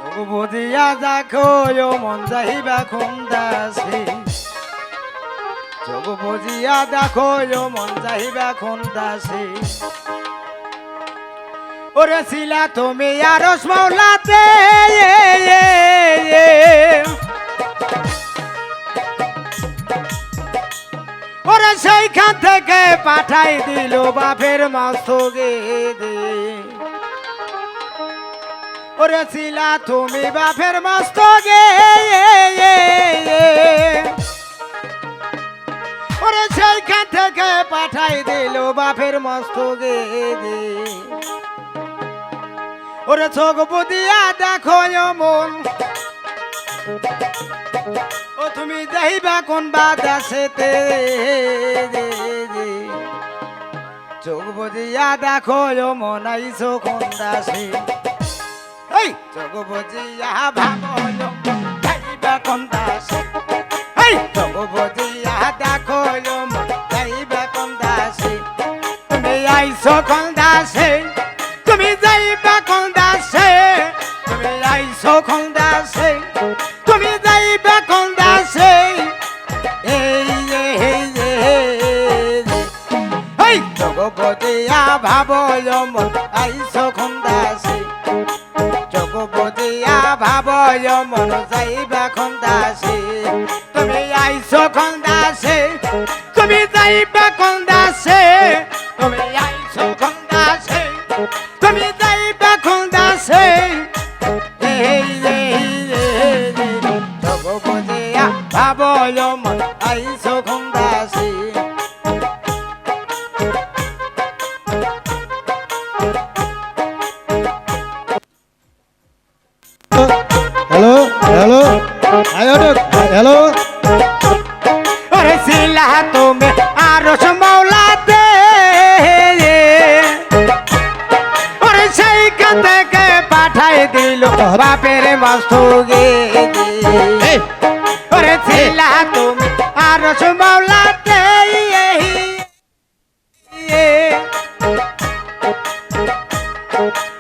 বুঝিয়া দেখো মন যাইবা কোন দাসে চোখ বুঝিয়া দেখো মন যাইবা কোন দাসে ওরে ছিলা তুমি আরশ মাওলাতে ওরে সেইখান থেকে পাঠাই দিল বাপের মস্তকে দে ওরে ছিলা তুমি বাপের মস্তকে ওরে সেইখান থেকে পাঠাই দিল বাপের মস্তকে দে ওরে চোখ বুদিয়া দেখো মন ও তুমি যাইবা কোন বাদাসেতে চোখ বুদিয়া দেখো মন আইছো কোন দাসে এই চোখ বুদিয়া ভাবো যাইবা কোন দাসে এই চোখ বুদিয়া দেখো মন যাইবা কোন দাসে তুমি আইছো কোন দাসে তুমি যাইবা কোন দাসে তুমি আইছো কোন দাসে তুমি যাইবা কোন দাসে এই জগবদিয়া ভাবো মন আইছো কোন দাসে জগবদিয়া ভাবো মন যাইবা কোন দাসে তুমি আইছো কোন দাসে তুমি যাইবা কোন দাসে তুমি আইছো কোন দাসে তুমি যাইবা কোন দাসে জগবদিয়া ভাবো মন আইছো কোন দাসে হ্যালো হ্যালো হ্যালো ওরে ছিলা তুমি আরশ মাওলাতে ওরে সেইখান থেকে পাঠাই দিল বাপের মস্তকে ওরে ছিলা তুমি আরশ মাওলাতে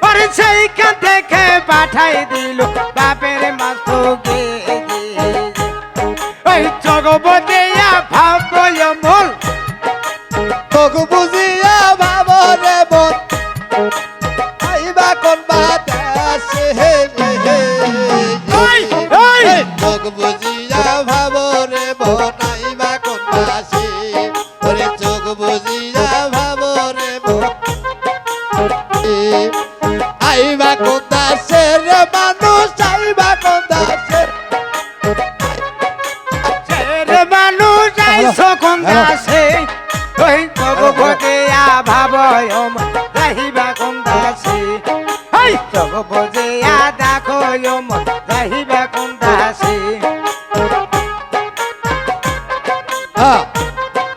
ওরে সেইখান থেকে পাঠাই দিল বাপের মস্তকে ওই জগবদিয়া ভাবো মন তোকে বুঝিয়া ভাবো রে মন আইবা কোন বাতাসে তোকে বুঝিয়া ভাবো রে মন আইবা কোন বাসে ওরে চোখ বুঝিয়া ভাবো রে মন আইবা কোন দাসে রে মানুষ আইবা কোন দাসে মানুষ আইছো কোন দাসে ওই জগবদিয়া ভাবো যাইবা কোন দাসে ওই জগবদিয়া দেখো যাইবা কোন দাসে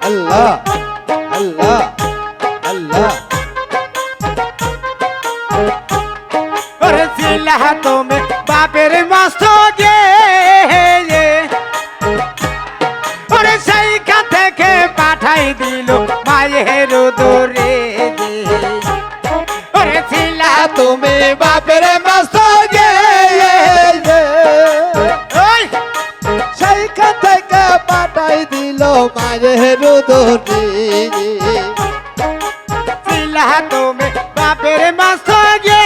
আল্লাহ আল্লাহ আল্লাহ ওরে ছিলা তুমি বাপের মস্তকে ওরে সেইখান থেকে পাঠাই দিল মায়ের দূরে ওরে ছিলা তুমি বাপের মস্তকে ওই সেইখান থেকে পাঠাই দিল মায়ের দোরে ছিলা তুমি বাপের মস্তকে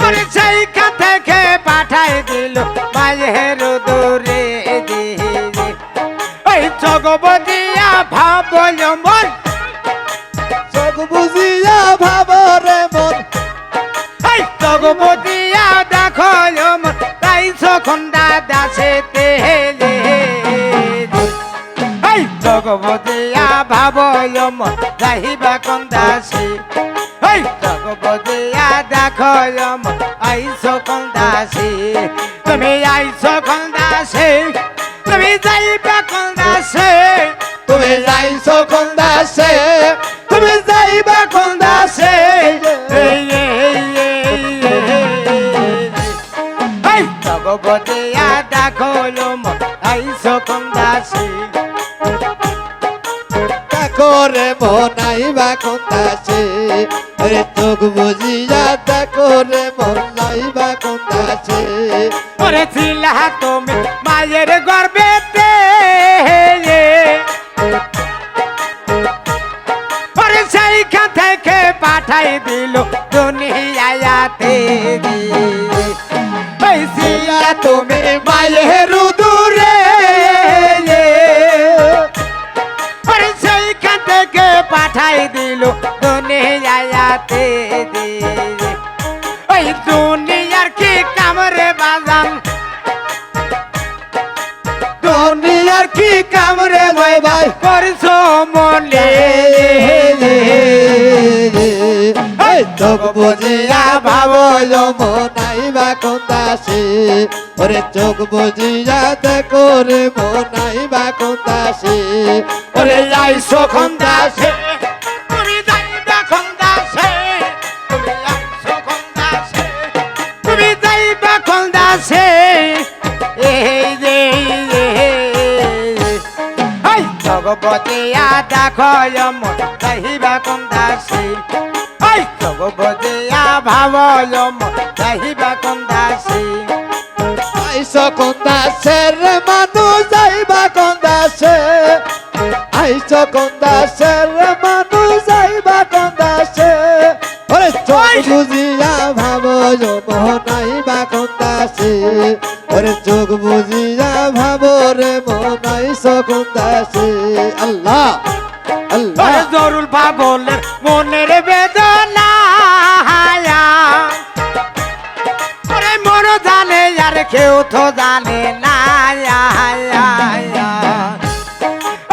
ওরে সেইখান থেকে পাঠাই দিল মায়ের দূরে ওই জগবদিয়া ভাবো মন চোখ বুঝিয়া ভাবো রে মন এই জগবদিয়া দেখো মন তাইছো খন্ডা দাসেতে এই জগবদিয়া ভাবো মন যাইবা কোন দাসে এই জগবদিয়া দেখো মন আইছো কোন দাসে তুমি আইছো কোন দাসে তুমি যাইবা কোন দাসে তুমি যাইছো কোন দাসে তুমি যাইবা কোন দাসে জগবদিয়া দেখো মন আইছো কোন দাসে করে মনাইবা কোন দাসে ওরে চোখ বুঝিয়া দেখো রে মন যাইবা কোন দাসে ওরে ছিলা তুমি মায়ের গর্বেতে ওরে সেইখান থেকে পাঠাই দিল দুনিয়াতে ওই ছিলা তুমি মায়ের উদরে ওরে সেইখান থেকে পাঠাই দিল দুনিয়াতে ওই দুনিয়ার কি কামরে বাজান দুনিয়ার কি কামরে ভাই ভাই করছো মনে চোখ বুঝিয়া ভাবো মনাইবা কোন দাসে ওরে চোখ বুঝিয়া দেখো রে মনাইবা কোন দাসে ওরে আইসো খন্দাসে তুমি যাইবা খন্দাসে তুমি আইসো খন্দাসে তুমি যাইবা খন্দাসে এই যে এই জগবতিয়া দেখো মন যাইবা খন্দাসে এই জগবতিয়া ভাবো মন যাইবা খন্দাসে আইসো কোন দাসে রে মানুষ যাইবা কোন দাসে আইসো কোন দাসে রে মানুষ যাইবা কোন দাসে ওরে চোখ বুঝিয়া ভাবো মনাইবা কোন দাসে ওরে চোখ বুঝিয়া ভাবো রে মনাইসো কোন দাসে আল্লাহ আল্লাহ ওরে জরুল পাগলের মনের বেদনা ওরে মন জানে আর কেউ তো জানে না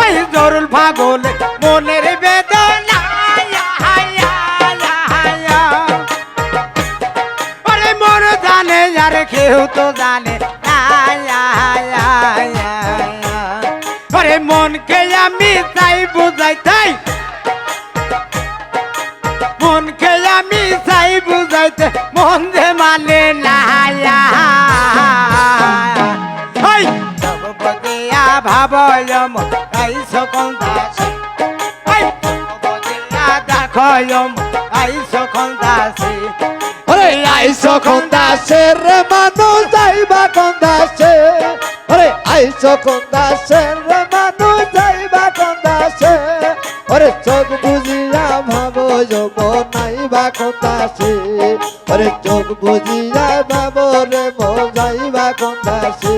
ওই জরুল পাগলের মনের বেদনা ওরে মন জানে আর কেউ তো জানে না ওরে মনকে আমি চাই বুঝাইতাই মনকে আমি চাই বুঝাইতে মন যে মানে না ওই জগবতিয়া ভাবল মন আইসো কোন দাসে ওই জগবতিয়া দেখো মন আইসো কোন দাসে ওরে আইসো কোন দাসে রে মানুষ যাইবা কোন দাসে ওরে আইসো কোন দাসে রে মানুষ যাইবা কোন দাসে ওরে চোখ বুঝিয়া ভাবো মনাইবা কোন দাসে ওরে চোখ বুঝিয়া ভাবো রে মন যাইবা কোন দাসে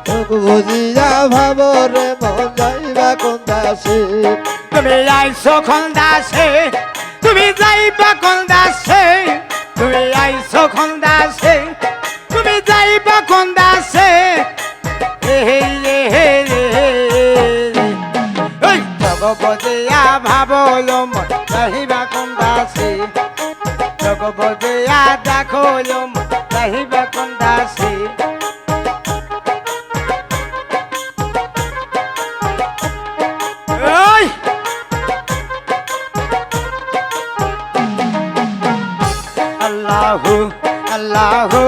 চোখ বুঝিয়া ভাবো রে মন যাইবা কোন দাসে তুমি আইসো কোন দাসে তুমি যাইবা কোন দাসে তুমি আইসো কোন দাসে তুমি যাইবা কোন দাসে ওই জগবতিয়া ভাবল মন যাইবা কোন দাসে জগবতিয়া দেখো মন যাইবা কোন দাসে ওই আল্লাহু আল্লাহু